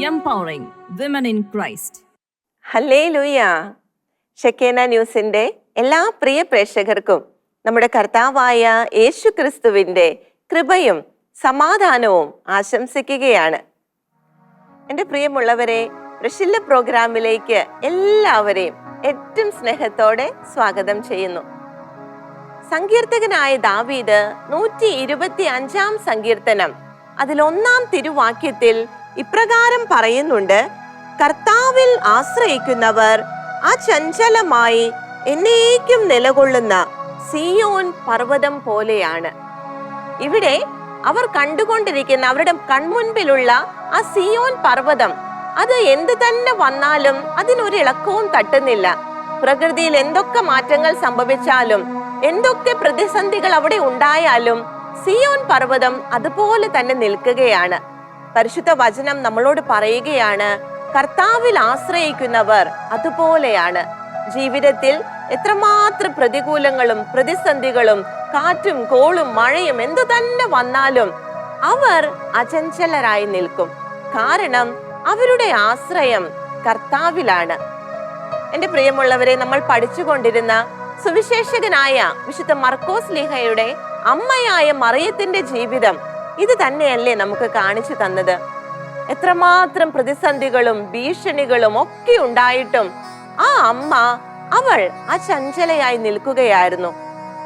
empowering women in Christ. Hallelujah. Shekinah ന്യൂസിന്റെ എല്ലാ പ്രിയ പ്രേക്ഷകർക്കും നമ്മുടെ കർത്താവായ യേശു ക്രിസ്തുവിന്റെ കൃപയും സമാധാനവും ആശംസിക്കുകയാണ്. എൻ്റെ പ്രിയമുള്ളവരെ, പ്രശില്ല പ്രോഗ്രാമിലേക്ക് എല്ലാവരെയും ഏറ്റവും സ്നേഹത്തോടെ സ്വാഗതം ചെയ്യുന്നു. സങ്കീർത്തകനായ ദാവീദ് 125-ാം സങ്കീർത്തനം അതിലൊന്നാം തിരുവാക്യത്തിൽ ഇപ്രകാരം പറയുന്നുണ്ട്: കർത്താവിൽ ആശ്രയിക്കുന്നവർ അചഞ്ചലമായി എന്നേക്കും നിലകൊള്ളുന്ന സിയോൻ പർവ്വതം പോലെയാണ്. ഇവിടെ അവർ കണ്ടുകൊണ്ടിരിക്കുന്ന അവരുടെ കൺമുൻപിലുള്ള ആ സിയോൻ പർവ്വതം, അത് എന്ത് തന്നെ വന്നാലും അതിനൊരു ഇളക്കവും തട്ടുന്നില്ല. പ്രകൃതിയിൽ എന്തൊക്കെ മാറ്റങ്ങൾ സംഭവിച്ചാലും, എന്തൊക്കെ പ്രതിസന്ധികൾ അവിടെ ഉണ്ടായാലും സിയോൻ പർവ്വതം അതുപോലെ തന്നെ നിൽക്കുകയാണ്. പരിശുദ്ധ വചനം നമ്മളോട് പറയുകയാണ്, കർത്താവിൽ ആശ്രയിക്കുന്നവർ അതുപോലെയാണ്. ജീവിതത്തിൽ എത്രമാത്രം പ്രതികൂലങ്ങളും പ്രതിസന്ധികളും കാറ്റും കോളും മഴയും എന്തു തന്നെ വന്നാലും അവർ അചഞ്ചലരായി നിൽക്കും. കാരണം അവരുടെ ആശ്രയം കർത്താവിലാണ്. എൻ്റെ പ്രിയമുള്ളവരെ, നമ്മൾ പഠിച്ചുകൊണ്ടിരുന്ന സുവിശേഷകനായ വിശുദ്ധ മർക്കോസ് ലീഹയുടെ അമ്മയായ മറിയത്തിന്റെ ജീവിതം ഇത് തന്നെയല്ലേ നമുക്ക് കാണിച്ചു തന്നത്? എത്രമാത്രം പ്രതിസന്ധികളും ഭീഷണികളും ഒക്കെ ഉണ്ടായിട്ടും ആ അമ്മ അവൾ അചഞ്ചലയായി നിൽക്കുകയായിരുന്നു.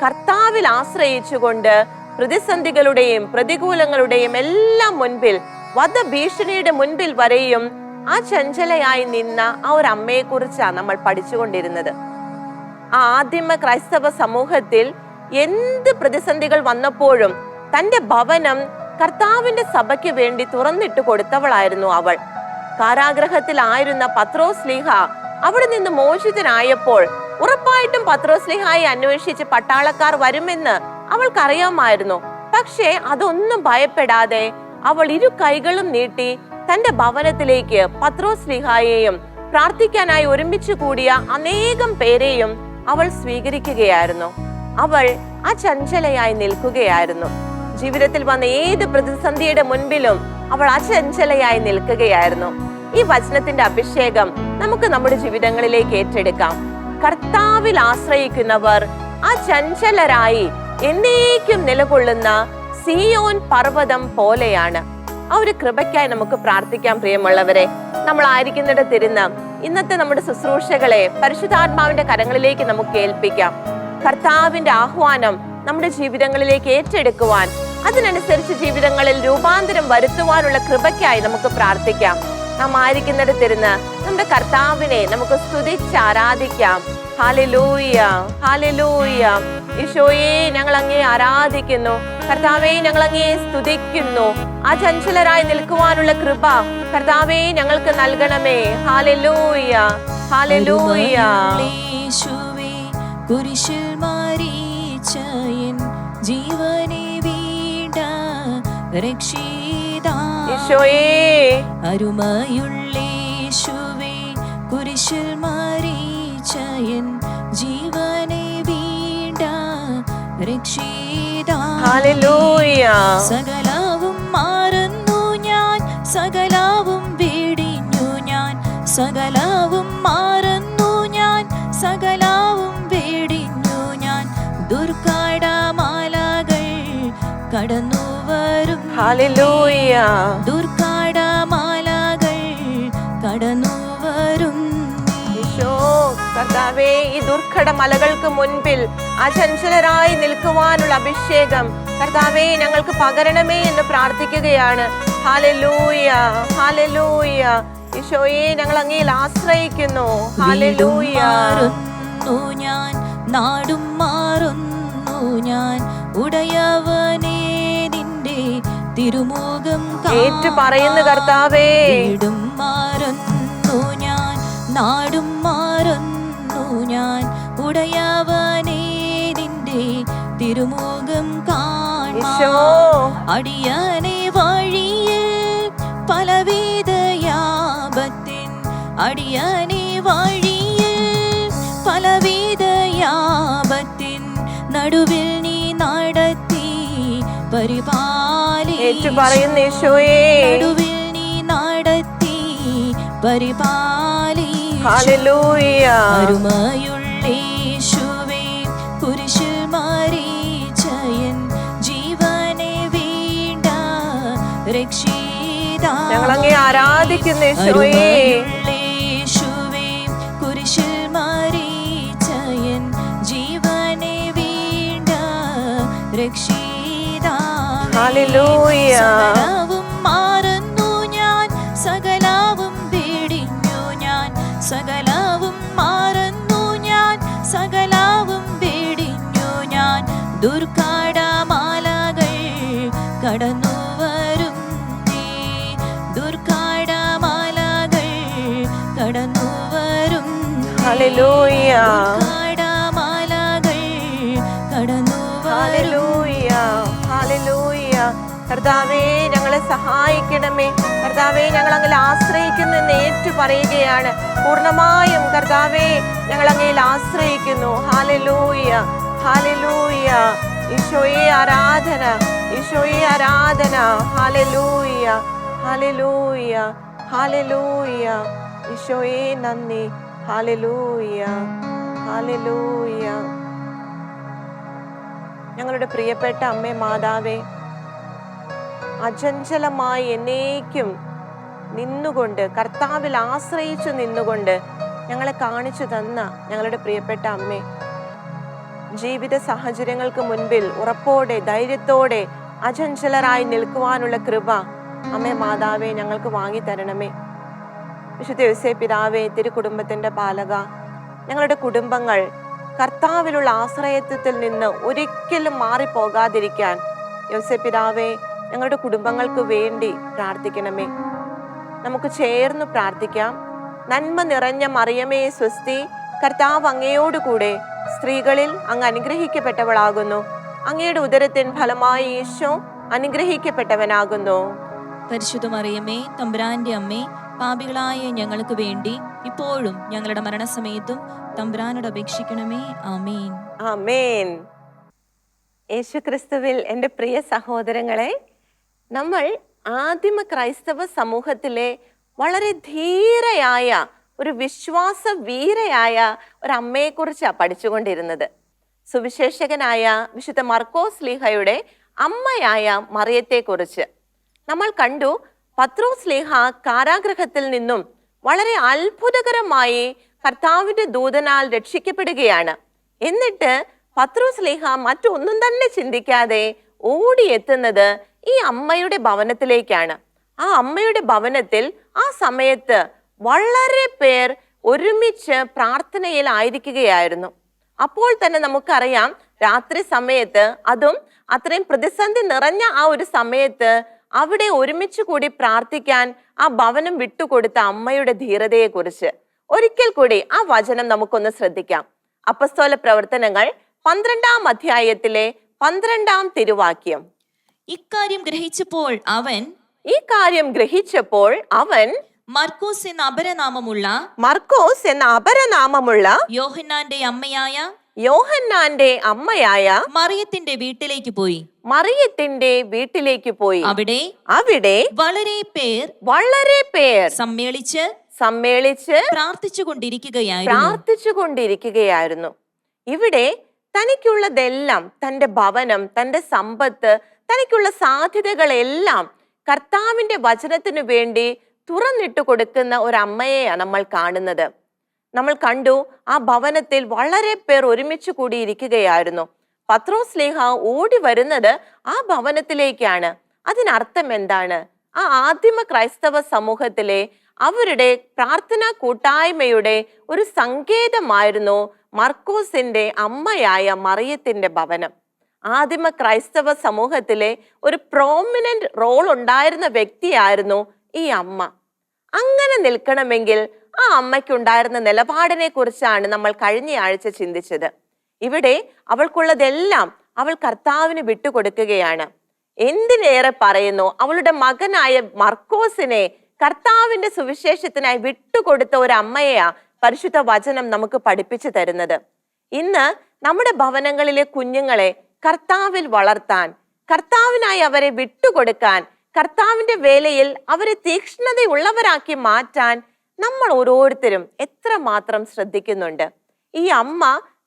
കർത്താവിൽ ആശ്രയിച്ചുകൊണ്ട് പ്രതിസന്ധികളുടെയും പ്രതികൂലങ്ങളുടെയും എല്ലാം മുൻപിൽ, വധഭീഷണിയുടെ മുൻപിൽ വരെയും ആ ചഞ്ചലയായി നിന്ന ആ ഒരു അമ്മയെ കുറിച്ചാണ് നമ്മൾ പഠിച്ചുകൊണ്ടിരുന്നത്. ആ ആദിമ ക്രൈസ്തവ സമൂഹത്തിൽ എന്ത് പ്രതിസന്ധികൾ വന്നപ്പോഴും തന്റെ ഭവനം കർത്താവിന്റെ സഭയ്ക്ക് വേണ്ടി തുറന്നിട്ട് കൊടുത്തവളായിരുന്നു അവൾ. കാരാഗ്രഹത്തിലായിരുന്ന പത്രോസ് ലീഹ അവിടെ നിന്ന് മോചിതനായപ്പോൾ ഉറപ്പായിട്ടും പത്രോസ് ലീഹായെ അന്വേഷിച്ച് പട്ടാളക്കാർ വരുമെന്ന് അവൾക്കറിയാമായിരുന്നു. പക്ഷേ അതൊന്നും ഭയപ്പെടാതെ അവൾ ഇരു കൈകളും നീട്ടി തന്റെ ഭവനത്തിലേക്ക് പത്രോസ് ലീഹായെയും പ്രാർത്ഥിക്കാനായി ഒരുമിച്ച് കൂടിയ അനേകം പേരെയും അവൾ സ്വീകരിക്കുകയായിരുന്നു. അവൾ അചഞ്ചലയായി നിൽക്കുകയായിരുന്നു. ജീവിതത്തിൽ വന്ന ഏത് പ്രതിസന്ധിയുടെ മുൻപിലും അവൾ അചഞ്ചലയായി നിൽക്കുകയായിരുന്നു. ഈ വചനത്തിന്റെ അഭിഷേകം നമുക്ക് നമ്മുടെ ജീവിതങ്ങളിലേക്ക് ഏറ്റെടുക്കാം. കർത്താവിൽ ആശ്രയിക്കുന്നവർ അചഞ്ചലരായി എന്നേക്കും നിലകൊള്ളുന്ന സിയോൻ പർവ്വതം പോലെയാണ്. ആ ഒരു കൃപയ്ക്കായി നമുക്ക് പ്രാർത്ഥിക്കാം. പ്രിയമുള്ളവരെ, നമ്മൾ ആയിരിക്കുന്നിടത്തിരുന്ന് ഇന്നത്തെ നമ്മുടെ ശുശ്രൂഷകളെ പരിശുദ്ധാത്മാവിന്റെ കരങ്ങളിലേക്ക് നമുക്ക് ഏൽപ്പിക്കാം. കർത്താവിന്റെ ആഹ്വാനം നമ്മുടെ ജീവിതങ്ങളിലേക്ക് ഏറ്റെടുക്കുവാൻ, അതിനനുസരിച്ച് ജീവിതങ്ങളിൽ രൂപാന്തരം വരുത്തുവാനുള്ള കൃപയ്ക്കായി നമുക്ക് പ്രാർത്ഥിക്കാം. നാം ആയിരിക്കുന്നിടത്തിരുന്ന് നമ്മുടെ കർത്താവിനെ നമുക്ക് സ്തുതിച്ച് ആരാധിക്കാം. Hallelujah, hallelujah. ഈശോയെ, ഞങ്ങൾ അങ്ങയെ ആരാധിക്കുന്നു. കർത്താവേ, ഞങ്ങൾ അങ്ങയെ സ്തുതിക്കുന്നു. ആ ചഞ്ചലരായി നിൽക്കുവാനുള്ള കൃപ കർത്താവേ ഞങ്ങൾക്ക് നൽകണമേ. Hallelujah, hallelujah. കുരിശിൽ മരിച്ച എൻ ജീവനെ വീണ്ട രക്ഷിതാ ഈശോയേ, അരുമയുള്ളേശുവേ, കുരിശിൽ മരിച്ച എൻ ജീവനെ വീണ്ട രക്ഷിതാ. ഹല്ലേലൂയ. സകലവും മറന്നു ഞാൻ, സകലവും വെടിഞ്ഞു ഞാൻ, സകലവും മറന്നു ഞാൻ, സകലവും വെടിഞ്ഞു ഞാൻ. ദുർഘടമാലകൾ കടന്നു വരും. ഹല്ലേലൂയ. ദുർഘടമാലകൾ കടന്നു വരും. കർത്താവേ, ഈ ദുർഘട മലകൾക്ക് മുൻപിൽ അചഞ്ചലരായി നിൽക്കുവാനുള്ള അഭിഷേകം കർത്താവേ ഞങ്ങൾക്ക് പകരണമേ എന്ന് പ്രാർത്ഥിക്കുകയാണ്. Hallelujah, hallelujah. ഈശോയെ, ഞങ്ങൾ അങ്ങയിൽ ആശ്രയിക്കുന്നു. ഹല്ലേലൂയ. ഞാൻ നാടും മാറുന്നു ഞാൻ, ഉടയവനേ നിന്റെ തിരുമുഖം ഏറ്റു പറയുന്നു കർത്താവേ. വീടും മാറുന്നു ഞാൻ, നാടും മാറുന്നു ഞാൻ, ഉടയവനേ നിന്റെ തിരുമുഖം കാണാൻ. അടിയനെ വഴിയിൽ പലവിധയാപത്തിൻ, അടിയനെ വഴിയിൽ പലവിധയാപത്തിൻ നടുവിൽ നീ നടത്തി പരിപാലിച്ചു. നടുവിൽ നീ നടത്തി പരിപാലിച്ചു. ഹല്ലേലൂയ. അരുമയുള്ളേശുവേ, കുരിശിൽ മരിച്ചയൻ ജീവനെ വീണ്ട രക്ഷിതാ. ഞങ്ങൾ അങ്ങേ ആരാധിക്കുന്നു യേശുവേ. അരുമയുള്ളേശുവേ, കുരിശിൽ മരിച്ചയൻ ജീവനെ വീണ്ട രക്ഷിതാ. ഹല്ലേലൂയ. സകലവും മറന്നു ഞാൻ, സകലവും വെടിഞ്ഞു ഞാൻ, സകലവും മറന്നു ഞാൻ, സകലവും വെടിഞ്ഞു ഞാൻ. ദുർഘടമാലകൾ കടന്നു വരും നീ, ദുർഘടമാലകൾ കടന്നു വരും നീ. ഹല്ലേലൂയ. ദുർഘടമാലകൾ കടന്നു വരും. ഹല്ലേലൂയ. ഹല്ലേലൂയ. കർത്താവേ, ഞങ്ങളെ സഹായിക്കണമേ. കർത്താവേ, ഞങ്ങൾ അങ്ങയിൽ ആശ്രയിക്കുന്നെന്ന് ഏറ്റു പറയുകയാണ്. പൂർണ്ണമായും കർത്താവേ, ഞങ്ങൾ അങ്ങയിൽ ആശ്രയിക്കുന്നു. ഹല്ലേലൂയ. ഹല്ലേലൂയ. ഈശോയെ ആരാധന, ഈശോയെ ആരാധന. ഹല്ലേലൂയ. ഹല്ലേലൂയ. ഹല്ലേലൂയ. ഈശോയെ നന്ദി. ഹല്ലേലൂയ. ഹല്ലേലൂയ. ഞങ്ങളുടെ പ്രിയപ്പെട്ട അമ്മേ മാതാവേ, അചഞ്ചലമായി എന്നേക്കും നിന്നുകൊണ്ട്, കർത്താവിൽ ആശ്രയിച്ചു നിന്നുകൊണ്ട് ഞങ്ങളെ കാണിച്ചു തന്ന ഞങ്ങളുടെ പ്രിയപ്പെട്ട അമ്മേ, ജീവിത സാഹചര്യങ്ങൾക്ക് മുൻപിൽ ഉറപ്പോടെ ധൈര്യത്തോടെ അചഞ്ചലരായി നിൽക്കുവാനുള്ള കൃപ അമ്മേ മാതാവേ ഞങ്ങൾക്ക് വാങ്ങി തരണമേ. വിശുദ്ധ യോസേപ്പ് പിതാവേ, തിരുകുടുംബത്തിന്റെ പാലക, ഞങ്ങളുടെ കുടുംബങ്ങൾ കർത്താവിലുള്ള ആശ്രയത്വത്തിൽ നിന്ന് ഒരിക്കലും മാറിപ്പോകാതിരിക്കാൻ യോസേപ്പ് പിതാവേ ഞങ്ങളുടെ കുടുംബങ്ങൾക്ക് വേണ്ടി പ്രാർത്ഥിക്കണമേ. നമുക്ക് ചേർന്ന് പ്രാർത്ഥിക്കാം. നന്മ നിറഞ്ഞ മറിയമേ സ്വസ്തി, കർത്താവ് അങ്ങയോടുകൂടെ സ്ത്രീകളിൽ അങ്ങ് അനുഗ്രഹിക്കപ്പെട്ടവളാകുന്നു. അങ്ങയുടെ ഉദരത്തിൻ ഫലമായി ഈശോ അനുഗ്രഹിക്കപ്പെട്ടവനാകുന്നു. പരിശുദ്ധ മറിയമേ, തമ്പുരാന്റെ അമ്മേ, പാപികളായ ഞങ്ങൾക്ക് വേണ്ടി ഇപ്പോഴും ഞങ്ങളുടെ മരണസമയത്തും തമ്പുരാനോട് അപേക്ഷിക്കണമേ. ആമേൻ. ആമേൻ. യേശുക്രിസ്തുവിൽ എൻ്റെ പ്രിയ സഹോദരങ്ങളെ, നമ്മൾ ആദിമ ക്രൈസ്തവ സമൂഹത്തിലെ വളരെ ധീരയായ ഒരു വിശ്വാസ വീരയായ ഒരു അമ്മയെക്കുറിച്ചാണ് പഠിച്ചുകൊണ്ടിരുന്നത്. സുവിശേഷകനായ വിശുദ്ധ മർക്കോസ് ലീഹയുടെ അമ്മയായ മറിയത്തെക്കുറിച്ച് നമ്മൾ കണ്ടു. പത്രോസ് ലീഹ കാരാഗൃഹത്തിൽ നിന്നും വളരെ അത്ഭുതകരമായി കർത്താവിന്റെ ദൂതനാൽ രക്ഷിക്കപ്പെടുകയാണ്. എന്നിട്ട് പത്രോസ് ലീഹ മറ്റൊന്നും തന്നെ ചിന്തിക്കാതെ ഓടിയെത്തുന്നത് ഈ അമ്മയുടെ ഭവനത്തിലേക്കാണ്. ആ അമ്മയുടെ ഭവനത്തിൽ ആ സമയത്ത് വളരെ പേർ ഒരുമിച്ച് പ്രാർത്ഥനയിൽ ആയിരിക്കുകയായിരുന്നു. അപ്പോൾ തന്നെ നമുക്കറിയാം, രാത്രി സമയത്ത്, അതും അത്രയും പ്രതിസന്ധി നിറഞ്ഞ ആ ഒരു സമയത്ത് അവിടെ ഒരുമിച്ച് കൂടി പ്രാർത്ഥിക്കാൻ ആ ഭവനം വിട്ടുകൊടുത്ത അമ്മയുടെ ധീരതയെക്കുറിച്ച് ഒരിക്കൽ കൂടി ആ വചനം നമുക്കൊന്ന് ശ്രദ്ധിക്കാം. അപ്പസ്തോല പ്രവർത്തനങ്ങൾ 12-ാം അധ്യായത്തിലെ 12-ാം തിരുവാക്യം. ഇക്കാര്യം ഗ്രഹിച്ചപ്പോൾ അവൻ മർക്കോസ് എന്ന അപരനാമമുള്ള യോഹന്നാന്റെ അമ്മയായ മറിയത്തിന്റെ വീട്ടിലേക്ക് പോയി. അവിടെ വളരെ പേർ സമ്മേളിച്ച് പ്രാർത്ഥിച്ചുകൊണ്ടിരിക്കുകയായിരുന്നു. ഇവിടെ തനിക്കുള്ളതെല്ലാം, തന്റെ ഭവനം, തന്റെ സമ്പത്ത്, തനിക്കുള്ള സാധ്യതകളെല്ലാം കർത്താവിന്റെ വചനത്തിനു വേണ്ടി തുറന്നിട്ട് കൊടുക്കുന്ന ഒരമ്മയെയാണ് നമ്മൾ കാണുന്നത്. നമ്മൾ കണ്ടു, ആ ഭവനത്തിൽ വളരെ പേർ ഒരുമിച്ച് കൂടിയിരിക്കുകയായിരുന്നു. പത്രോസ് ലീഹ ഓടി വരുന്നത് ആ ഭവനത്തിലേക്കാണ്. അതിനർത്ഥം എന്താണ്? ആ ആദിമ ക്രൈസ്തവ സമൂഹത്തിലെ അവരുടെ പ്രാർത്ഥനാ കൂട്ടായ്മയുടെ ഒരു സങ്കേതമായിരുന്നു മർക്കോസിന്റെ അമ്മയായ മറിയത്തിന്റെ ഭവനം. ആദിമ ക്രൈസ്തവ സമൂഹത്തിലെ ഒരു പ്രോമിനന്റ് റോൾ ഉണ്ടായിരുന്ന വ്യക്തിയായിരുന്നു ഈ അമ്മ. അങ്ങനെ നിൽക്കണമെങ്കിൽ ആ അമ്മയ്ക്കുണ്ടായിരുന്ന നിലപാടിനെ കുറിച്ചാണ് നമ്മൾ കഴിഞ്ഞ ആഴ്ച ചിന്തിച്ചത്. ഇവിടെ അവൾക്കുള്ളതെല്ലാം അവൾ കർത്താവിന് വിട്ടുകൊടുക്കുകയാണ്. എന്തിനേറെ പറയുന്നു, അവളുടെ മകനായ മർക്കോസിനെ കർത്താവിന്റെ സുവിശേഷത്തിനായി വിട്ടുകൊടുത്ത ഒരു അമ്മയെയാ പരിശുദ്ധ വചനം നമുക്ക് പഠിപ്പിച്ചു തരുന്നത്. ഇന്ന് നമ്മുടെ ഭവനങ്ങളിലെ കുഞ്ഞുങ്ങളെ കർത്താവിൽ വളർത്താൻ, കർത്താവിനായി അവരെ വിട്ടുകൊടുക്കാൻ, കർത്താവിന്റെ വേലയിൽ അവരെ തീക്ഷ്ണതയുള്ളവരാക്കി മാറ്റാൻ നമ്മൾ ഓരോരുത്തരും എത്രമാത്രം ശ്രദ്ധിക്കുന്നുണ്ട്? ഈ അമ്മ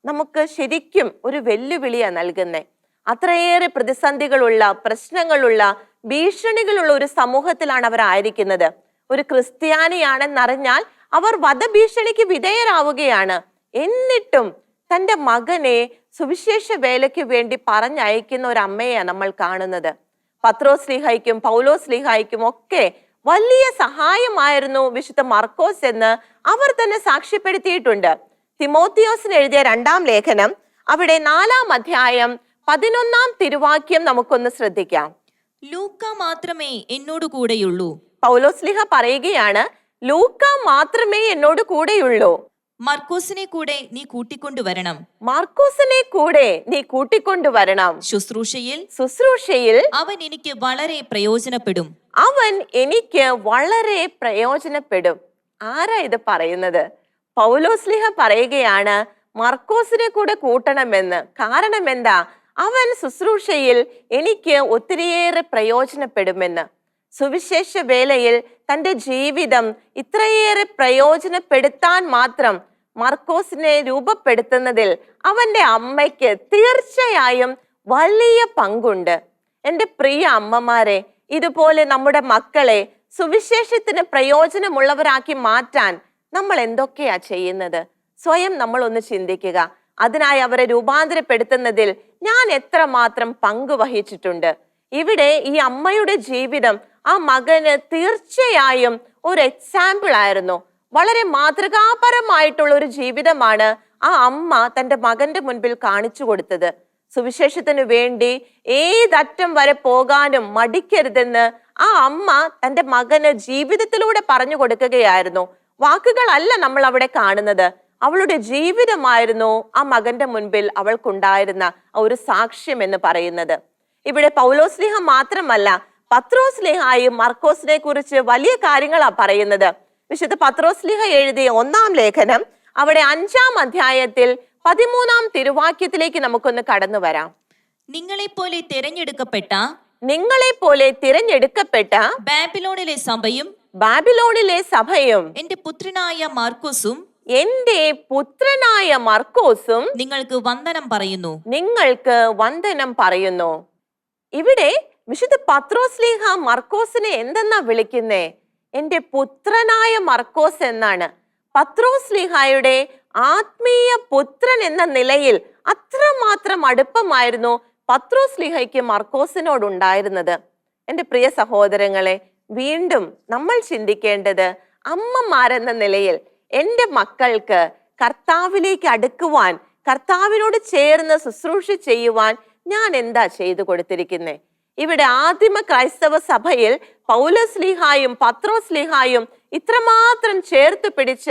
നമുക്ക് ശരിക്കും ഒരു വെല്ലുവിളിയാ നൽകുന്നേ. അത്രയേറെ പ്രതിസന്ധികളുള്ള, പ്രശ്നങ്ങളുള്ള, ഭീഷണികളുള്ള ഒരു സമൂഹത്തിലാണ് അവർ ആയിരിക്കുന്നത്. ഒരു ക്രിസ്ത്യാനിയാണെന്നറിഞ്ഞാൽ അവർ വധഭീഷണിക്ക് വിധേയരാവുകയാണ്. എന്നിട്ടും തന്റെ മകനെ സുവിശേഷ വേലയ്ക്ക് വേണ്ടി പറഞ്ഞയക്കുന്ന ഒരു അമ്മയെയാണ് നമ്മൾ കാണുന്നത്. പത്രോസ്ലീഹായ്ക്കും പൗലോസ്ലീഹായ്ക്കും ഒക്കെ വലിയ സഹായമായിരുന്നു വിശുദ്ധ മർക്കോസ് എന്ന് അവർ തന്നെ സാക്ഷ്യപ്പെടുത്തിയിട്ടുണ്ട്. തിമോത്തിയോസിന് എഴുതിയ 2-ാം ലേഖനം, അവിടെ 4-ാം അധ്യായം 11-ാം തിരുവാക്യം നമുക്കൊന്ന് ശ്രദ്ധിക്കാം. ലൂക്ക മാത്രമേ എന്നോട് കൂടെയുള്ളൂ. പൗലോസ്ലീഹ പറയുകയാണ്, ലൂക്ക മാത്രമേ എന്നോട് കൂടെയുള്ളൂ. മർക്കോസിനെ കൂടെ നീ കൂട്ടിക്കൊണ്ടുവരണം. മാർക്കോസിനെ കൂടെ നീ കൂട്ടിക്കൊണ്ടുവരണം. ശുശ്രൂഷയിൽ അവൻ എനിക്ക് വളരെ പ്രയോജനപ്പെടും. അവൻ എനിക്ക് വളരെ പ്രയോജനപ്പെടും. ആരാ ഇത് പറയുന്നത്? പൗലോസ്ലീഹ പറയുകയാണ് മർക്കോസിനെ കൂടെ കൂട്ടണമെന്ന്. കാരണം എന്താ? അവൻ ശുശ്രൂഷയിൽ എനിക്ക് ഒത്തിരിയേറെ പ്രയോജനപ്പെടുമെന്ന്. സുവിശേഷ വേലയിൽ തന്റെ ജീവിതം ഇത്രയേറെ പ്രയോജനപ്പെടുത്താൻ മാത്രം മർക്കോസിനെ രൂപപ്പെടുത്തുന്നതിൽ അവന്റെ അമ്മയ്ക്ക് തീർച്ചയായും വലിയ പങ്കുണ്ട്. എൻ്റെ പ്രിയ അമ്മമാരെ, ഇതുപോലെ നമ്മുടെ മക്കളെ സുവിശേഷത്തിന് പ്രയോജനമുള്ളവരാക്കി മാറ്റാൻ നമ്മൾ എന്തൊക്കെയാ ചെയ്യുന്നത്? സ്വയം നമ്മൾ ഒന്ന് ചിന്തിക്കുക. അതിനായി അവരെ രൂപാന്തരപ്പെടുത്തുന്നതിൽ ഞാൻ എത്രമാത്രം പങ്ക് വഹിച്ചിട്ടുണ്ട്. ഇവിടെ ഈ അമ്മയുടെ ജീവിതം ആ മകന് തീർച്ചയായും ഒരു എക്സാമ്പിൾ ആയിരുന്നു. വളരെ മാതൃകാപരമായിട്ടുള്ള ഒരു ജീവിതമാണ് ആ അമ്മ തന്റെ മകന്റെ മുൻപിൽ കാണിച്ചു കൊടുത്തത്. സുവിശേഷത്തിന് വേണ്ടി ഏതറ്റം വരെ പോകാനും മടിക്കരുതെന്ന് ആ അമ്മ തന്റെ മകന് ജീവിതത്തിലൂടെ പറഞ്ഞു കൊടുക്കുകയായിരുന്നു. വാക്കുകളല്ല നമ്മൾ അവിടെ കാണുന്നത്, അവളുടെ ജീവിതമായിരുന്നു ആ മകന്റെ മുൻപിൽ അവൾക്കുണ്ടായിരുന്ന ഒരു സാക്ഷ്യം എന്ന് പറയുന്നത്. ഇവിടെ പൗലോസ്ലീഹ മാത്രമല്ല, പത്രോസ്ലീഹായും മർക്കോസിനെ കുറിച്ച് വലിയ കാര്യങ്ങളാ പറയുന്നത്. വിശുദ്ധ പത്രോസ്ലീഹ എഴുതിയ 1-ാം ലേഖനം, അവിടെ 5-ാം അധ്യായത്തിൽ 13-ാം തിരുവാക്യത്തിലേക്ക് നമുക്കൊന്ന് കടന്നു വരാം. നിങ്ങളെ പോലെ തിരഞ്ഞെടുക്കപ്പെട്ട ബാബിലോണിലെ സഭയും എന്റെ പുത്രനായ മർക്കോസും നിങ്ങൾക്ക് വന്ദനം പറയുന്നു. ഇവിടെ വിശുദ്ധ പത്രോസ്ലീഹ മർക്കോസിനെ എന്തെന്നാ വിളിക്കുന്നേ? എന്റെ പുത്രനായ മർക്കോസ് എന്നാണ്. പത്രോസ്ലീഹായുടെ ആത്മീയ പുത്രൻ എന്ന നിലയിൽ അത്രമാത്രം അടുപ്പമായിരുന്നു പത്രോസ്ലീഹയ്ക്ക് മർക്കോസിനോടുണ്ടായിരുന്നത്. എൻ്റെ പ്രിയ സഹോദരങ്ങളെ, വീണ്ടും നമ്മൾ ചിന്തിക്കേണ്ടത്, അമ്മമാരെന്ന നിലയിൽ എൻ്റെ മക്കൾക്ക് കർത്താവിലേക്ക് അടുക്കുവാൻ, കർത്താവിനോട് ചേർന്ന് ശുശ്രൂഷ ചെയ്യുവാൻ ഞാൻ എന്താ ചെയ്തു കൊടുത്തിരിക്കുന്നേ? ഇവിടെ ആദിമ ക്രൈസ്തവ സഭയിൽ പൗലോസ്ലീഹായും പത്രോസ്ലീഹായും ഇത്രമാത്രം ചേർത്ത് പിടിച്ച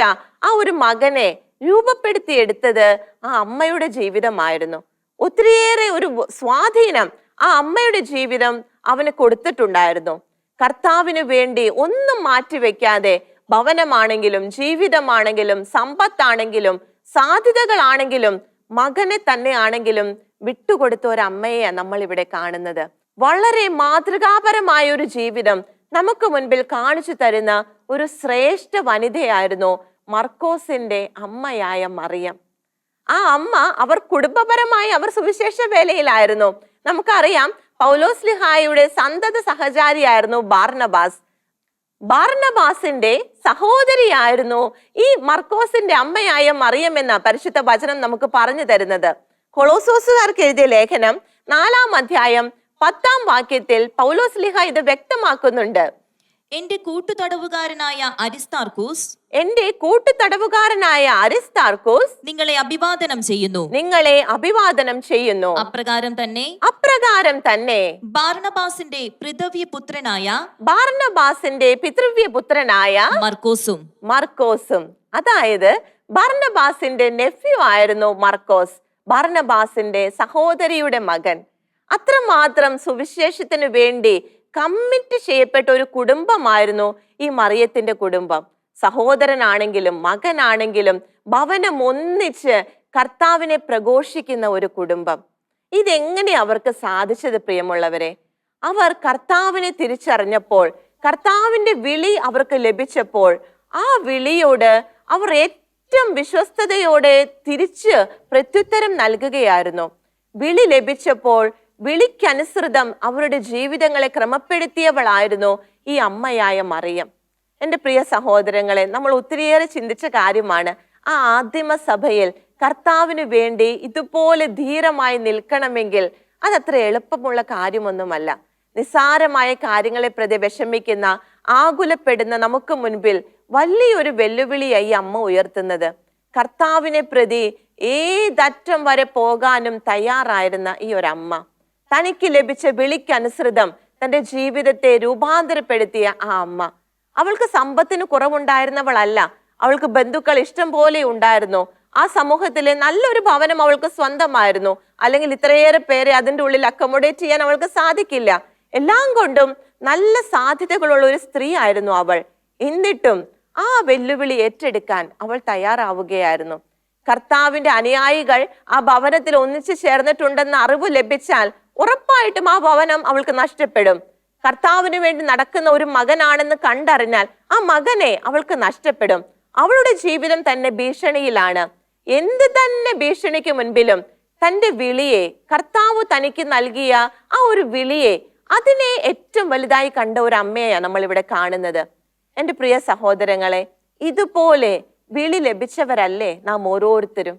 ആ ഒരു മകനെ രൂപപ്പെടുത്തിയെടുത്തത് ആ അമ്മയുടെ ജീവിതമായിരുന്നു. ഒത്തിരിയേറെ ഒരു സ്വാധീനം ആ അമ്മയുടെ ജീവിതം അവന് കൊടുത്തിട്ടുണ്ടായിരുന്നു. കർത്താവിന് വേണ്ടി ഒന്നും മാറ്റിവെക്കാതെ ഭവനമാണെങ്കിലും ജീവിതമാണെങ്കിലും സമ്പത്താണെങ്കിലും സാധ്യതകളാണെങ്കിലും മകനെ തന്നെ ആണെങ്കിലും വിട്ടുകൊടുത്ത ഒരു അമ്മയെയാണ് നമ്മൾ ഇവിടെ കാണുന്നത്. വളരെ മാതൃകാപരമായ ഒരു ജീവിതം നമുക്ക് മുൻപിൽ കാണിച്ചു തരുന്ന ഒരു ശ്രേഷ്ഠ വനിതയായിരുന്നു മർക്കോസിന്റെ അമ്മയായ മറിയം. ആ അമ്മ അവർ കുടുംബപരമായി അവർ സുവിശേഷ വേലയിലായിരുന്നു. നമുക്കറിയാം, പൗലോസ്ലീഹായുടെ സന്തത സഹചാരിയായിരുന്നു ബാർനബാസിന്റെ സഹോദരിയായിരുന്നു ഈ മർക്കോസിന്റെ അമ്മയായ മറിയം എന്ന പരിശുദ്ധ വചനം നമുക്ക് പറഞ്ഞു തരുന്നത്. കൊളോസോസുകാർക്ക് എഴുതിയ ലേഖനം 4-ാം അധ്യായം 10-ാം വാക്യത്തിൽ പൗലോസ്ലീഹ ഇത് വ്യക്തമാക്കുന്നുണ്ട്. എന്റെ കൂട്ടുതടവുകാരനായ അരിസ്താർക്കൂസ് നിങ്ങളെ അഭിവാദനം ചെയ്യുന്നു. അപ്രകാരം തന്നെ ബാർനബാസിന്റെ പിതൃവ്യപുത്രനായ മർക്കോസും, അതായത് ബാർനബാസിന്റെ നെഫ്യൂ ആയിരുന്നു മർക്കോസ്, ബാർനബാസിന്റെ സഹോദരിയുടെ മകൻ. അത്രമാത്രം സുവിശേഷത്തിന് വേണ്ടി കമ്മിറ്റ് ചെയ്യപ്പെട്ട ഒരു കുടുംബമായിരുന്നു ഈ മറിയത്തിന്റെ കുടുംബം. സഹോദരനാണെങ്കിലും മകനാണെങ്കിലും ഭവനം ഒന്നിച്ച് കർത്താവിനെ പ്രഘോഷിക്കുന്ന ഒരു കുടുംബം. ഇതെങ്ങനെ അവർക്ക് സാധിച്ചത് പ്രിയമുള്ളവരെ? അവർ കർത്താവിനെ തിരിച്ചറിഞ്ഞപ്പോൾ, കർത്താവിന്റെ വിളി അവർക്ക് ലഭിച്ചപ്പോൾ ആ വിളിയോട് അവർ ഏറ്റവും വിശ്വസ്തയോടെ തിരിച്ച് പ്രത്യുത്തരം നൽകുകയായിരുന്നു. വിളി ലഭിച്ചപ്പോൾ വിളിക്കനുസൃതം അവരുടെ ജീവിതങ്ങളെ ക്രമപ്പെടുത്തിയവളായിരുന്നു ഈ അമ്മയായ മറിയം. എൻ്റെ പ്രിയ സഹോദരങ്ങളെ, നമ്മൾ ഒത്തിരിയേറെ ചിന്തിച്ച കാര്യമാണ്. ആ ആദിമ സഭയിൽ കർത്താവിന് വേണ്ടി ഇതുപോലെ ധീരമായി നിൽക്കണമെങ്കിൽ അതത്ര എളുപ്പമുള്ള കാര്യമൊന്നുമല്ല. നിസ്സാരമായ കാര്യങ്ങളെ പ്രതി വിഷമിക്കുന്ന, ആകുലപ്പെടുന്ന നമുക്ക് മുൻപിൽ വലിയൊരു വെല്ലുവിളിയായി അമ്മ ഉയർത്തുന്നത്. കർത്താവിനെ പ്രതി ഏതറ്റം വരെ പോകാനും തയ്യാറായിരുന്ന ഈ ഒരമ്മ, തനിക്ക് ലഭിച്ച വിളിക്കനുസൃതം തന്റെ ജീവിതത്തെ രൂപാന്തരപ്പെടുത്തിയ ആ അമ്മ, അവൾക്ക് സമ്പത്തിന് കുറവുണ്ടായിരുന്നവളല്ല. അവൾക്ക് ബന്ധുക്കൾ ഇഷ്ടം പോലെ ഉണ്ടായിരുന്നു. ആ സമൂഹത്തിലെ നല്ലൊരു ഭവനം അവൾക്ക് സ്വന്തമായിരുന്നു. അല്ലെങ്കിൽ ഇത്രയേറെ പേരെ അതിൻ്റെ ഉള്ളിൽ അക്കോമഡേറ്റ് ചെയ്യാൻ അവൾക്ക് സാധിക്കില്ല. എല്ലാം കൊണ്ടും നല്ല സാധ്യതകളുള്ള ഒരു സ്ത്രീ ആയിരുന്നു അവൾ. എന്നിട്ടും ആ വെല്ലുവിളി ഏറ്റെടുക്കാൻ അവൾ തയ്യാറാവുകയായിരുന്നു. കർത്താവിന്റെ അനുയായികൾ ആ ഭവനത്തിൽ ഒന്നിച്ചു ചേർന്നിട്ടുണ്ടെന്ന അറിവ് ലഭിച്ചാൽ ഉറപ്പായിട്ടും ആ ഭവനം അവൾക്ക് നഷ്ടപ്പെടും. കർത്താവിന് വേണ്ടി നടക്കുന്ന ഒരു മകനാണെന്ന് കണ്ടറിഞ്ഞാൽ ആ മകനെ അവൾക്ക് നഷ്ടപ്പെടും. അവളുടെ ജീവിതം തന്നെ ഭീഷണിയിലാണ്. എന്ത് തന്നെ ഭീഷണിക്ക് മുൻപിലും തന്റെ വിളിയെ, കർത്താവ് തനിക്ക് നൽകിയ ആ ഒരു വിളിയെ, അതിനെ ഏറ്റവും വലുതായി കണ്ട ഒരു അമ്മയാണ് നമ്മൾ ഇവിടെ കാണുന്നത്. എൻ്റെ പ്രിയ സഹോദരങ്ങളെ, ഇതുപോലെ വിളി ലഭിച്ചവരല്ലേ നാം ഓരോരുത്തരും?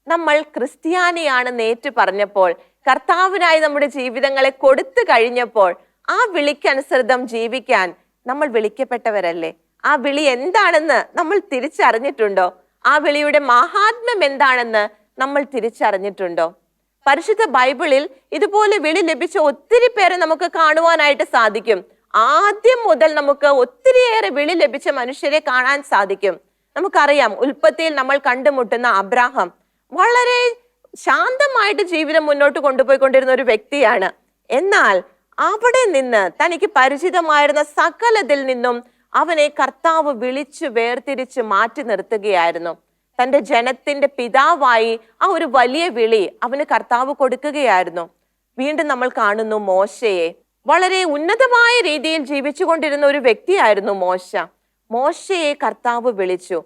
നമ്മൾ ക്രിസ്ത്യാനിയാണെന്ന് ഏറ്റു പറഞ്ഞപ്പോൾ, കർത്താവിനായി നമ്മുടെ ജീവിതങ്ങളെ കൊടുത്തു കഴിഞ്ഞപ്പോൾ, ആ വിളിക്കനുസൃതം ജീവിക്കാൻ നമ്മൾ വിളിക്കപ്പെട്ടവരല്ലേ? ആ വിളി എന്താണെന്ന് നമ്മൾ തിരിച്ചറിഞ്ഞിട്ടുണ്ടോ? ആ വിളിയുടെ മഹാത്മ്യം എന്താണെന്ന് നമ്മൾ തിരിച്ചറിഞ്ഞിട്ടുണ്ടോ? പരിശുദ്ധ ബൈബിളിൽ ഇതുപോലെ വിളി ലഭിച്ച ഒത്തിരി പേരെ നമുക്ക് കാണുവാനായിട്ട് സാധിക്കും. ആദ്യം മുതൽ നമുക്ക് ഒത്തിരിയേറെ വിളി ലഭിച്ച മനുഷ്യരെ കാണാൻ സാധിക്കും. നമുക്കറിയാം, ഉൽപ്പത്തിയിൽ നമ്മൾ കണ്ടുമുട്ടുന്ന അബ്രാഹാം വളരെ ശാന്തമായിട്ട് ജീവിതം മുന്നോട്ട് കൊണ്ടുപോയിക്കൊണ്ടിരുന്ന ഒരു വ്യക്തിയാണ്. എന്നാൽ അവിടെ നിന്ന് തനിക്ക് പരിചിതമായിരുന്ന സകലതിൽ നിന്നും അവനെ കർത്താവ് വിളിച്ചു വേർതിരിച്ച് മാറ്റി നിർത്തുകയായിരുന്നു. തന്റെ ജനത്തിന്റെ പിതാവായി ആ ഒരു വലിയ വിളി അവന് കർത്താവ് കൊടുക്കുകയായിരുന്നു. വീണ്ടും നമ്മൾ കാണുന്നു മോശയെ. വളരെ ഉന്നതമായ രീതിയിൽ ജീവിച്ചുകൊണ്ടിരുന്ന ഒരു വ്യക്തിയായിരുന്നു മോശ. മോശയെ കർത്താവ് വിളിച്ചു.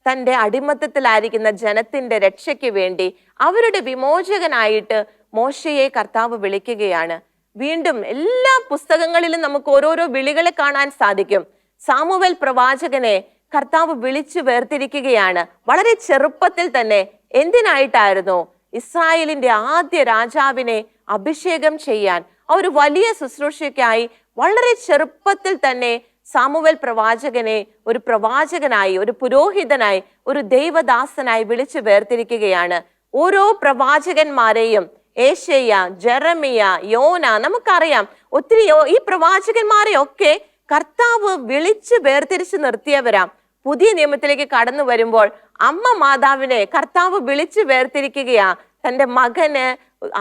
തന്റെ അടിമത്തത്തിലായിരിക്കുന്ന ജനത്തിന്റെ രക്ഷയ്ക്ക് വേണ്ടി, അവരുടെ വിമോചകനായിട്ട് മോശയെ കർത്താവ് വിളിക്കുകയാണ്. വീണ്ടും എല്ലാ പുസ്തകങ്ങളിലും നമുക്ക് ഓരോരോ വിളികളെ കാണാൻ സാധിക്കും. സാമുവേൽ പ്രവാചകനെ കർത്താവ് വിളിച്ചു വേർതിരിക്കുകയാണ് വളരെ ചെറുപ്പത്തിൽ തന്നെ. എന്തിനായിട്ടായിരുന്നു? ഇസ്രായേലിന്റെ ആദ്യ രാജാവിനെ അഭിഷേകം ചെയ്യാൻ, ആ ഒരു വലിയ ശുശ്രൂഷയ്ക്കായി വളരെ ചെറുപ്പത്തിൽ തന്നെ സാമുവേൽ പ്രവാചകനെ ഒരു പ്രവാചകനായി, ഒരു പുരോഹിതനായി, ഒരു ദൈവദാസനായി വിളിച്ചു വേർതിരിക്കുകയാണ്. ഓരോ പ്രവാചകന്മാരെയും, ഏശയ്യ, ജെറമിയ, യോന, നമുക്കറിയാം ഒത്തിരി ഈ പ്രവാചകന്മാരെയൊക്കെ കർത്താവ് വിളിച്ച് വേർതിരിച്ച് നിർത്തിയവരാ. പുതിയ നിയമത്തിലേക്ക് കടന്നു വരുമ്പോൾ അമ്മ മാതാവിനെ കർത്താവ് വിളിച്ച് വേർതിരിക്കുകയാ. തന്റെ മകന്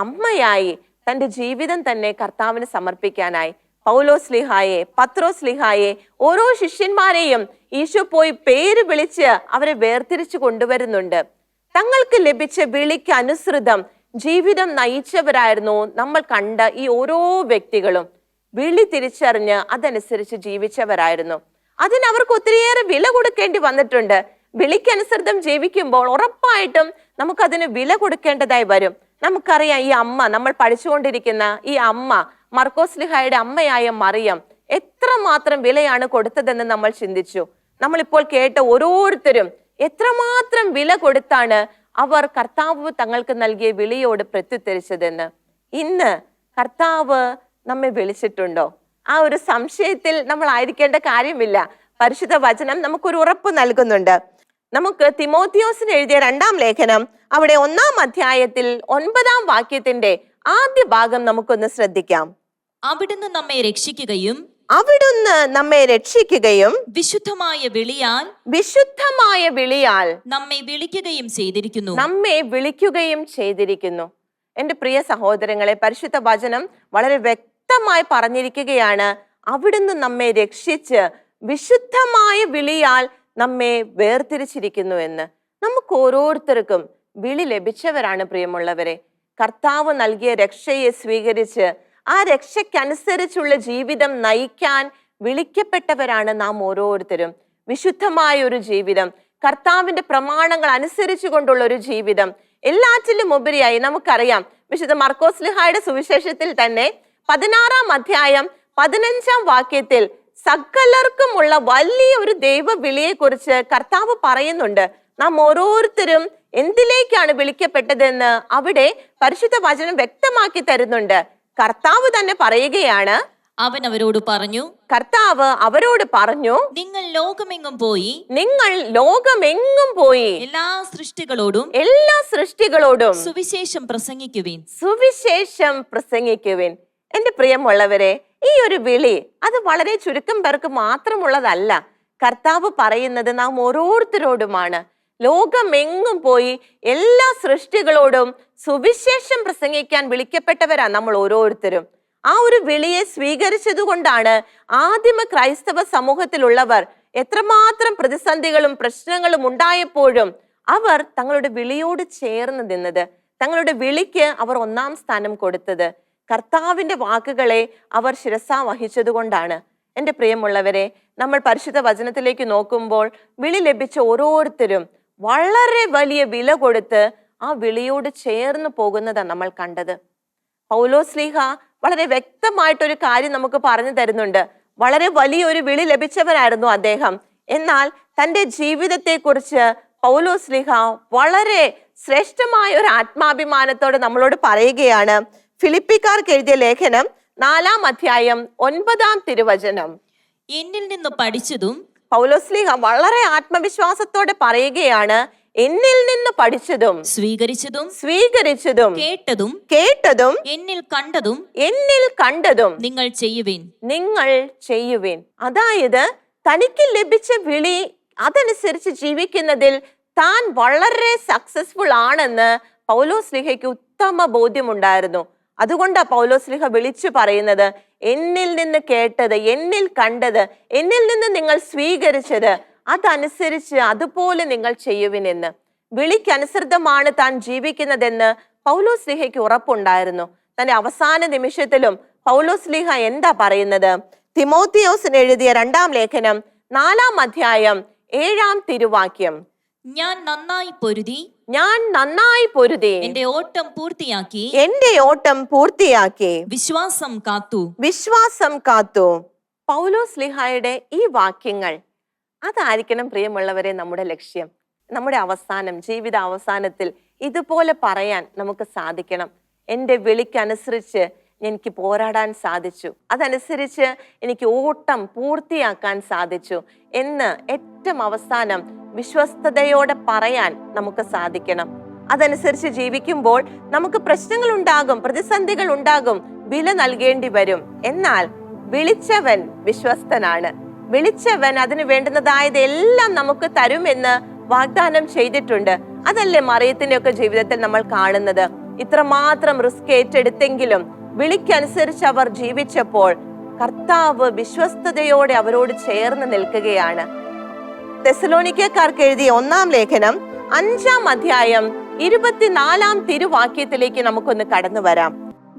അമ്മയായി തന്റെ ജീവിതം തന്നെ കർത്താവിന് സമർപ്പിക്കാനായി. പൗലോസ് സ്ലീഹായെ, പത്രോസ് സ്ലീഹായെ, ഓരോ ശിഷ്യന്മാരെയും ഈശോ പോയി പേര് വിളിച്ച് അവരെ വേർതിരിച്ചു കൊണ്ടുവരുന്നുണ്ട്. തങ്ങൾക്ക് ലഭിച്ച വിളിക്ക് അനുസൃതം ജീവിതം നയിച്ചവരായിരുന്നു നമ്മൾ കണ്ട ഈ ഓരോ വ്യക്തികളും. വിളി തിരിച്ചറിഞ്ഞ് അതനുസരിച്ച് ജീവിച്ചവരായിരുന്നു. അതിന് അവർക്ക് ഒത്തിരിയേറെ വില കൊടുക്കേണ്ടി വന്നിട്ടുണ്ട്. വിളിക്കനുസൃതം ജീവിക്കുമ്പോൾ ഉറപ്പായിട്ടും നമുക്കതിന് വില കൊടുക്കേണ്ടതായി വരും. നമുക്കറിയാം, ഈ അമ്മ, നമ്മൾ പഠിച്ചുകൊണ്ടിരിക്കുന്ന ഈ അമ്മ, മർക്കോസ് ലീഹായുടെ അമ്മയായ മറിയം എത്രമാത്രം വിലയാണ് കൊടുത്തതെന്ന് നമ്മൾ ചിന്തിച്ചു. നമ്മളിപ്പോൾ കേട്ട ഓരോരുത്തരും എത്രമാത്രം വില കൊടുത്താണ് അവർ കർത്താവ് തങ്ങൾക്ക് നൽകിയ വിളിയോട് പ്രത്യുത്തരിച്ചതെന്ന്. ഇന്ന് കർത്താവ് നമ്മെ വിളിച്ചിട്ടുണ്ടോ? ആ ഒരു സംശയത്തിൽ നമ്മൾ ആയിരിക്കേണ്ട കാര്യമില്ല. പരിശുദ്ധ വചനം നമുക്കൊരു ഉറപ്പ് നൽകുന്നുണ്ട്. നമുക്ക് തിമോത്തിയോസിന് എഴുതിയ 2-ാം ലേഖനം, അവിടെ 1-ാം അധ്യായത്തിൽ 9-ാം വാക്യത്തിന്റെ ആദ്യ ഭാഗം നമുക്കൊന്ന് ശ്രദ്ധിക്കാം. അവിടുന്ന് നമ്മെ രക്ഷിക്കുകയും വിശുദ്ധമായ വിളിയാൽ നമ്മെ വിളിക്കുകയും ചെയ്തിരിക്കുന്നു. എന്റെ പ്രിയ സഹോദരങ്ങളെ, പരിശുദ്ധ വചനം വളരെ വ്യക്തമായി പറഞ്ഞിരിക്കുകയാണ്, അവിടുന്ന് നമ്മെ രക്ഷിച്ച് വിശുദ്ധമായ വിളിയാൽ നമ്മെ വേർതിരിച്ചിരിക്കുന്നു എന്ന്. നമുക്ക് ഓരോരുത്തർക്കും വിളി ലഭിച്ചവരാണ് പ്രിയമുള്ളവരെ. കർത്താവ് നൽകിയ രക്ഷയെ സ്വീകരിച്ച് ആ രക്ഷയ്ക്കനുസരിച്ചുള്ള ജീവിതം നയിക്കാൻ വിളിക്കപ്പെട്ടവരാണ് നാം ഓരോരുത്തരും. വിശുദ്ധമായ ഒരു ജീവിതം, കർത്താവിന്റെ പ്രമാണങ്ങൾ അനുസരിച്ചു കൊണ്ടുള്ള ഒരു ജീവിതം. എല്ലാറ്റിലും ഉപരിയായി നമുക്കറിയാം, വിശുദ്ധ മർക്കോസ് ശ്ലീഹായുടെ സുവിശേഷത്തിൽ തന്നെ 16-ാം അധ്യായം 15-ാം വാക്യത്തിൽ സകലർക്കുമുള്ള വലിയ ഒരു ദൈവവിളിയെ കുറിച്ച് കർത്താവ് പറയുന്നുണ്ട്. നാം ഓരോരുത്തരും എന്തിലേക്കാണ് വിളിക്കപ്പെട്ടതെന്ന് അവിടെ പരിശുദ്ധ വചനം വ്യക്തമാക്കി തരുന്നുണ്ട്. കർത്താവ് തന്നെ പറയുകയാണ്, അവൻ അവരോട് പറഞ്ഞു, കർത്താവ് അവരോട് പറഞ്ഞു, നിങ്ങൾ ലോകമെങ്ങും പോയി എല്ലാ സൃഷ്ടികളോടും സുവിശേഷം പ്രസംഗിക്കുവിൻ. എന്റെ പ്രിയമുള്ളവരെ, ഈ ഒരു വിളി അത് വളരെ ചുരുക്കം പേർക്ക് മാത്രമുള്ളതല്ല. കർത്താവ് പറയുന്നത് നാം ഓരോരുത്തരോടുമാണ്. ലോകമെങ്ങും പോയി എല്ലാ സൃഷ്ടികളോടും സുവിശേഷം പ്രസംഗിക്കാൻ വിളിക്കപ്പെട്ടവരാ നമ്മൾ ഓരോരുത്തരും. ആ ഒരു വിളിയെ സ്വീകരിച്ചത് കൊണ്ടാണ് ആദിമ ക്രൈസ്തവ സമൂഹത്തിലുള്ളവർ എത്രമാത്രം പ്രതിസന്ധികളും പ്രശ്നങ്ങളും ഉണ്ടായപ്പോഴും അവർ തങ്ങളുടെ വിളിയോട് ചേർന്ന് നിന്നത്, തങ്ങളുടെ വിളിക്ക് അവർ 1-ാം സ്ഥാനം കൊടുത്തത്, കർത്താവിന്റെ വാക്കുകളെ അവർ ശിരസാ വഹിച്ചത് കൊണ്ടാണ്. എൻ്റെ പ്രിയമുള്ളവരെ, നമ്മൾ പരിശുദ്ധ വചനത്തിലേക്ക് നോക്കുമ്പോൾ വിളി ലഭിച്ച ഓരോരുത്തരും വളരെ വലിയ വില കൊടുത്ത് ആ വിളിയോട് ചേർന്ന് പോകുന്നതാണ് നമ്മൾ കണ്ടത്. പൗലോസ് ശ്ലീഹ വളരെ വ്യക്തമായിട്ടൊരു കാര്യം നമുക്ക് പറഞ്ഞു തരുന്നുണ്ട്. വളരെ വലിയൊരു വിളി ലഭിച്ചവനായിരുന്നു അദ്ദേഹം. എന്നാൽ തൻ്റെ ജീവിതത്തെക്കുറിച്ച് പൗലോസ് ശ്ലീഹ വളരെ ശ്രേഷ്ഠമായ ഒരു ആത്മാഭിമാനത്തോടെ നമ്മളോട് പറയുകയാണ്. ഫിലിപ്പിക്കാർക്ക് എഴുതിയ ലേഖനം 4-ാം അധ്യായം 9-ാം തിരുവചനം. എന്നിൽ നിന്ന് പഠിച്ചതും, പൗലോസ് ശ്ലീഹ വളരെ ആത്മവിശ്വാസത്തോടെ പറയുകയാണ്, എന്നിൽ നിന്ന് പഠിച്ചതും സ്വീകരിച്ചതും കേട്ടതും എന്നിൽ കണ്ടതും നിങ്ങൾ ചെയ്യുവിൻ. അതായത് തനിക്ക് ലഭിച്ച വിളി അതനുസരിച്ച് ജീവിക്കുന്നതിൽ താൻ വളരെ സക്സസ്ഫുൾ ആണെന്ന് പൗലോസ് ശ്ലീഹയ്ക്ക് ഉത്തമ ബോധ്യമുണ്ടായിരുന്നു. അതുകൊണ്ടാ പൗലോസ് ശ്ലീഹ വിളിച്ചു പറയുന്നത്, എന്നിൽ നിന്ന് കേട്ടത്, എന്നിൽ കണ്ടത്, എന്നിൽ നിന്ന് നിങ്ങൾ സ്വീകരിച്ചത് അതനുസരിച്ച് അതുപോലെ നിങ്ങൾ ചെയ്യുവിനെന്ന്. വിളിക്കനുസൃതമാണ് താൻ ജീവിക്കുന്നതെന്ന് പൗലോസ് ശ്ലീഹയ്ക്ക് ഉറപ്പുണ്ടായിരുന്നു. തന്റെ അവസാന നിമിഷത്തിലും പൗലോസ് ശ്ലീഹ എന്താ പറയുന്നത്? തിമോത്തിയോസിന് എഴുതിയ 2-ാം ലേഖനം 4-ാം അധ്യായം 7-ാം തിരുവാക്യം. ഞാൻ നന്നായി പൊരുതി എന്റെ ഓട്ടം പൂർത്തിയാക്കി വിശ്വാസം കാത്തു. പൗലോസ് ശ്ലീഹായുടെ ഈ വാക്യങ്ങൾ അതായിരിക്കണം പ്രിയമുള്ളവരെ നമ്മുടെ ലക്ഷ്യം. നമ്മുടെ അവസാനം, ജീവിത അവസാനത്തിൽ ഇതുപോലെ പറയാൻ നമുക്ക് സാധിക്കണം. എൻ്റെ വിളിക്കനുസരിച്ച് എനിക്ക് പോരാടാൻ സാധിച്ചു, അതനുസരിച്ച് എനിക്ക് ഓട്ടം പൂർത്തിയാക്കാൻ സാധിച്ചു എന്ന് ഏറ്റവും അവസാനം വിശ്വസ്തയോടെ പറയാൻ നമുക്ക് സാധിക്കണം. അതനുസരിച്ച് ജീവിക്കുമ്പോൾ നമുക്ക് പ്രശ്നങ്ങൾ ഉണ്ടാകും, പ്രതിസന്ധികൾ ഉണ്ടാകും, വില നൽകേണ്ടി വരും. എന്നാൽ വിളിച്ചവൻ വിശ്വസ്തനാണ്. വിളിച്ചവൻ അതിന് വേണ്ടുന്നതായത് എല്ലാം നമുക്ക് തരുമെന്ന് വാഗ്ദാനം ചെയ്തിട്ടുണ്ട്. അതല്ലേ മറിയത്തിന്റെ ഒക്കെ ജീവിതത്തിൽ നമ്മൾ കാണുന്നത്. ഇത്രമാത്രം റിസ്ക് ഏറ്റെടുത്തെങ്കിലും വിളിക്കനുസരിച്ച് അവർ ജീവിച്ചപ്പോൾ കർത്താവ് വിശ്വസ്തയോടെ അവരോട് ചേർന്ന് നിൽക്കുകയാണ്. തെസ്സലോനിക്കക്കാർക്ക് എഴുതിയ 1-ാം ലേഖനം 5-ാം അധ്യായം 24-ാം തിരുവാക്യത്തിലേക്ക് നമുക്കൊന്ന് കടന്നു വരാം.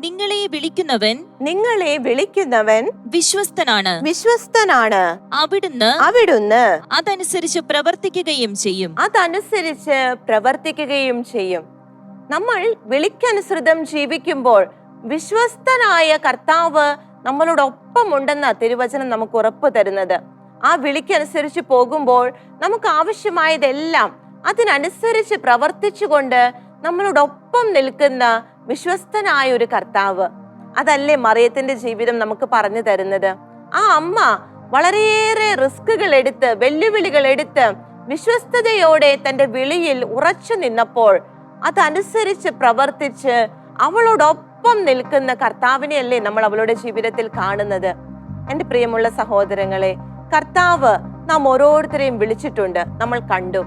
നിങ്ങളെ വിളിക്കുന്നവൻ വിശ്വസ്തനാണ്. അവിടുന്ന് അതനുസരിച്ച് പ്രവർത്തിക്കുകയും ചെയ്യും. നമ്മൾ വിളിക്കനുസൃതം ജീവിക്കുമ്പോൾ വിശ്വസ്തനായ കർത്താവ് നമ്മളോടൊപ്പം ഉണ്ടെന്ന തിരുവചനം നമുക്ക് ഉറപ്പ് തരുന്നത്. ആ വിളിക്കനുസരിച്ച് പോകുമ്പോൾ നമുക്ക് ആവശ്യമായതെല്ലാം അതിനനുസരിച്ച് പ്രവർത്തിച്ചുകൊണ്ട് നമ്മളോടൊപ്പം നിൽക്കുന്ന വിശ്വസ്തനായ ഒരു കർത്താവ്. അതല്ലേ മറിയത്തിന്റെ ജീവിതം നമുക്ക് പറഞ്ഞു തരുന്നത്. ആ അമ്മ വളരെയേറെ റിസ്കുകൾ എടുത്ത്, വെല്ലുവിളികൾ എടുത്ത് വിശ്വസ്തയോടെ തന്റെ വിളിയിൽ ഉറച്ചു നിന്നപ്പോൾ അതനുസരിച്ച് പ്രവർത്തിച്ച് അവളോടൊപ്പം നിൽക്കുന്ന കർത്താവിനെയല്ലേ നമ്മൾ അവളുടെ ജീവിതത്തിൽ കാണുന്നത്. എൻ്റെ പ്രിയമുള്ള സഹോദരങ്ങളെ, കർത്താവ് നാം ഓരോരുത്തരെയും വിളിച്ചിട്ടുണ്ട്, നമ്മൾ കണ്ടു.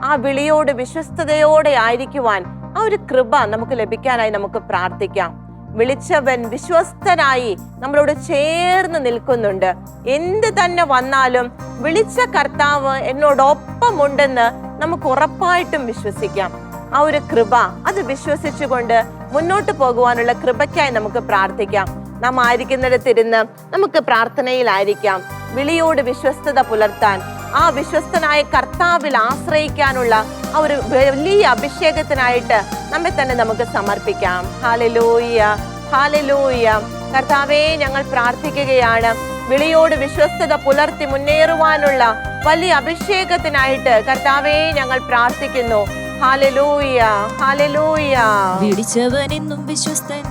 ആ വിളിയോട് വിശ്വസ്തയോടെ ആയിരിക്കുവാൻ ആ ഒരു കൃപ നമുക്ക് ലഭിക്കാനായി നമുക്ക് പ്രാർത്ഥിക്കാം. വിളിച്ചവൻ വിശ്വസ്തനായി നമ്മളോട് ചേർന്ന് നിൽക്കുന്നുണ്ട്. എന്ത് തന്നെ വന്നാലും വിളിച്ച കർത്താവ് എന്നോടൊപ്പം ഉണ്ടെന്ന് നമുക്ക് ഉറപ്പായിട്ടും വിശ്വസിക്കാം. ആ ഒരു കൃപ അത് വിശ്വസിച്ചുകൊണ്ട് മുന്നോട്ട് പോകുവാനുള്ള കൃപയ്ക്കായി നമുക്ക് പ്രാർത്ഥിക്കാം. നാം ആയിരിക്കുന്നിടത്തിരുന്ന് നമുക്ക് പ്രാർത്ഥനയിലായിരിക്കാം. വിളിയോട് വിശ്വസ്തത പുലർത്താൻ, ആ വിശ്വസ്തനായ കർത്താവിൽ ആശ്രയിക്കാനുള്ള ആ ഒരു വലിയ അഭിഷേകത്തിനായിട്ട് നമ്മെ തന്നെ നമുക്ക് സമർപ്പിക്കാം. Hallelujah, hallelujah. കർത്താവേ, ഞങ്ങൾ പ്രാർത്ഥിക്കുകയാണ് വിളിയോട് വിശ്വസ്തത പുലർത്തി മുന്നേറുവാനുള്ള വലിയ അഭിഷേകത്തിനായിട്ട് കർത്താവേ ഞങ്ങൾ പ്രാർത്ഥിക്കുന്നു. Hallelujah, hallelujah. വിളിച്ചവനെന്നും വിശ്വസ്തൻ,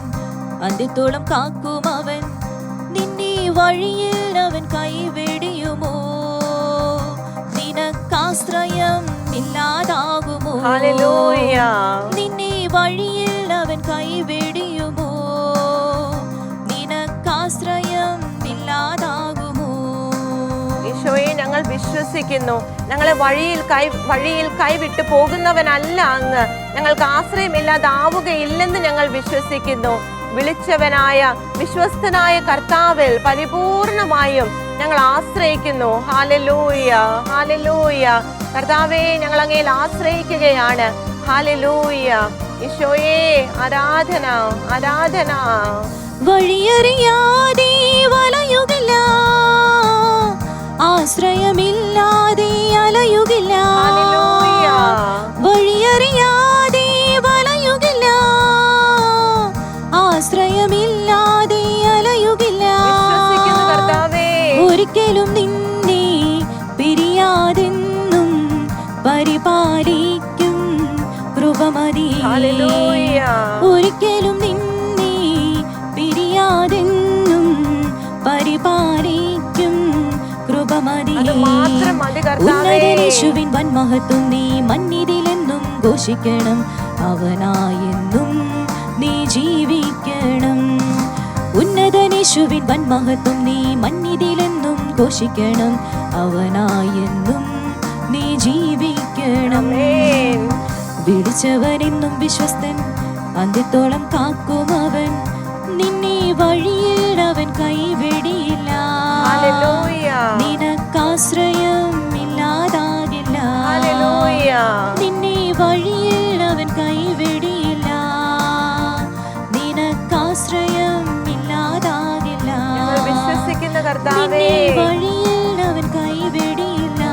അന്ത്യത്തോളം കാക്കും അവൻ. നിന്നെ വഴിയിൽ അവൻ കൈവെടിയുമോ? നിനക്കാശ്രയം ഇല്ലാതാകുമോ? ഹല്ലേലൂയ. നിന്നെ വഴിയിൽ അവൻ കൈവെടിയുമോ? നിനക്കാശ്രയം ഇല്ലാതാകുമോ? ഈശോയെ, ഞങ്ങൾ വിശ്വസിക്കുന്നു ഞങ്ങളെ വഴിയിൽ കൈവിട്ട് പോകുന്നവനല്ല അങ്ങ്. ഞങ്ങൾക്ക് ആശ്രയമില്ലാതാവുകയില്ലെന്ന് ഞങ്ങൾ വിശ്വസിക്കുന്നു. വിളിച്ചവനായ വിശ്വസ്തനായ കർത്താവിൽ പരിപൂർണമായും ഞങ്ങൾ ആശ്രയിക്കുന്നു. Hallelujah, hallelujah. കർത്താവേ, ഞങ്ങൾ അങ്ങയിൽ ആശ്രയിക്കുകയാണ്. ഹല്ലേലൂയ. ഈശോയെ, ആരാധന, ആരാധന. വഴിയറിയാതെ വലയുകില്ല, ആശ്രയമില്ലാതെ അലയുകില്ല. ഹല്ലേലൂയ. വഴിയറിയാതെ വലയുകില്ല, ആശ്രയമില്ലാതെ അലയുകില്ല. വിശ്വസിക്കുന്നു കർത്താവേ. ഒരിക്കലും നിന്നെ പിരിയാതെന്നും പരിപാലിക്കും കൃപമതി. ഹല്ലേലൂയ. ഒരിക്കലും നിന്നെ പിരിയാതെന്നും പരിപാലിക്കും കൃപമതി. അത് മാത്രം മതി കർത്താവേ. ഉന്നതനേശുവിൻ വൻമഹത്വം നീ മന്നിതിലെന്നും ഘോഷിക്കണം. അവനായെന്നും നീ ജീവിക്കണം. ഉന്നതനേശുവിൻ വൻമഹത്വം നീ മന്നിതിലെന്നും ഘോഷിക്കണം. അവനായെന്നും നീ ജീവിക്കണം. ആമേൻ. വിളിച്ചവനെന്നും വിശ്വസ്തൻ, അന്ത്യത്തോളം കാക്കും അവൻ. നിന്നെ വഴിയിൽ അവൻ കൈവെടിയില്ല. ഹല്ലേലൂയ. നിനക്കാശ്രയം ഇല്ലാതാകില്ല. ഹല്ലേലൂയ. നിന്നെ വഴിയിൽ അവൻ കൈവെടിയില്ല. നിനക്കാശ്രയം ഇല്ലാതാകില്ല. ഞങ്ങൾ വിശ്വസിക്കുന്ന കർത്താവേ. നിന്നെ വഴിയിൽ അവൻ കൈവെടിയില്ല.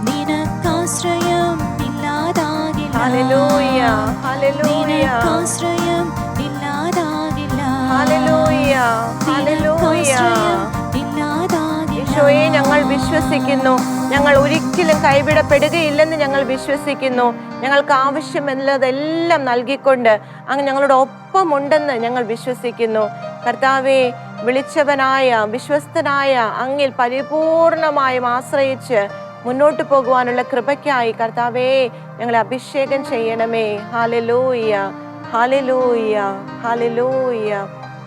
നിനക്കാശ്രയം ഇല്ലാതാകില്ല. Hallelujah, hallelujah. നിനക്കാശ്രയം ഇല്ലാതാകില്ല. Hallelujah, hallelujah. ഇല്ലാതാകില്ല. ഈശോയെ, ഞങ്ങൾ വിശ്വസിക്കുന്നു ഞങ്ങൾ ഒരിക്കലും കൈവിടപ്പെടുകയില്ലെന്ന് ഞങ്ങൾ വിശ്വസിക്കുന്നു. ഞങ്ങൾക്ക് ആവശ്യമുള്ളതെല്ലാം നൽകിക്കൊണ്ട് അങ്ങ് ഞങ്ങളുടെ ഒപ്പമുണ്ടെന്ന് ഞങ്ങൾ വിശ്വസിക്കുന്നു. കർത്താവേ, വിളിച്ചവനായ വിശ്വസ്തനായ അങ്ങിൽ പരിപൂർണമായും ആശ്രയിച്ച് മുന്നോട്ട് പോകുവാനുള്ള കൃപയ്ക്കായി കർത്താവേ ഞങ്ങളെ അഭിഷേകം ചെയ്യണമേ. Hallelujah, hallelujah, hallelujah.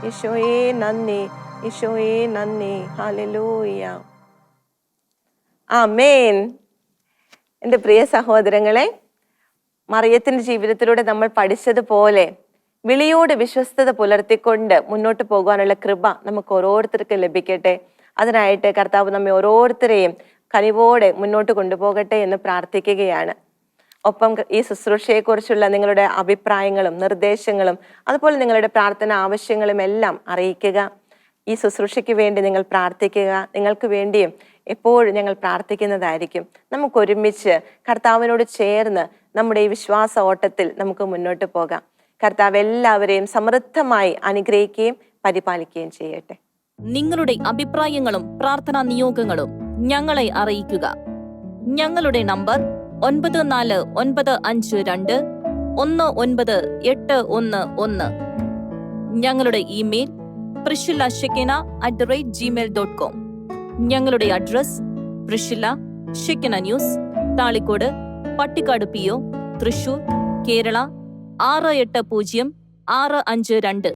ഈശോയെ നന്ദി, ഈശോയെ നന്ദി. ഹല്ലേലൂയ. ആമേൻ. എൻ്റെ പ്രിയ സഹോദരങ്ങളെ, മറിയത്തിന്റെ ജീവിതത്തിലൂടെ നമ്മൾ പഠിച്ചതുപോലെ വിളിയോട് വിശ്വസ്തത പുലർത്തിക്കൊണ്ട് മുന്നോട്ട് പോകാനുള്ള കൃപ നമുക്ക് ഓരോരുത്തർക്കും ലഭിക്കട്ടെ. അതിനായിട്ട് കർത്താവ് നമ്മെ ഓരോരുത്തരെയും കനിവോടെ മുന്നോട്ട് കൊണ്ടുപോകട്ടെ എന്ന് പ്രാർത്ഥിക്കുകയാണ്. ഒപ്പം ഈ ശുശ്രൂഷയെക്കുറിച്ചുള്ള നിങ്ങളുടെ അഭിപ്രായങ്ങളും നിർദ്ദേശങ്ങളും അതുപോലെ നിങ്ങളുടെ പ്രാർത്ഥന ആവശ്യങ്ങളും എല്ലാം അറിയിക്കുക. ഈ ശുശ്രൂഷയ്ക്ക് വേണ്ടി നിങ്ങൾ പ്രാർത്ഥിക്കുക. നിങ്ങൾക്ക് വേണ്ടിയും എപ്പോഴും ഞങ്ങൾ പ്രാർത്ഥിക്കുന്നതായിരിക്കും. നമുക്ക് ഒരുമിച്ച് കർത്താവിനോട് ചേർന്ന് നമ്മുടെ ഈ വിശ്വാസ ഓട്ടത്തിൽ നമുക്ക് മുന്നോട്ട് പോകാം. കർത്താവ് എല്ലാവരെയും സമൃദ്ധമായി അനുഗ്രഹിക്കുകയും പരിപാലിക്കുകയും ചെയ്യട്ടെ. നിങ്ങളുടെ അഭിപ്രായങ്ങളും പ്രാർത്ഥനാ നിയോഗങ്ങളും ഞങ്ങളെ അറിയിക്കുക. ഞങ്ങളുടെ നമ്പർ 9495219811. ഞങ്ങളുടെ ഇമെയിൽ priscilla@gmail.com. ഞങ്ങളുടെ address പ്രിഷില്ല Shekinah news, Thalikkode, Pattikkad PO, Thrissur, Kerala 680652.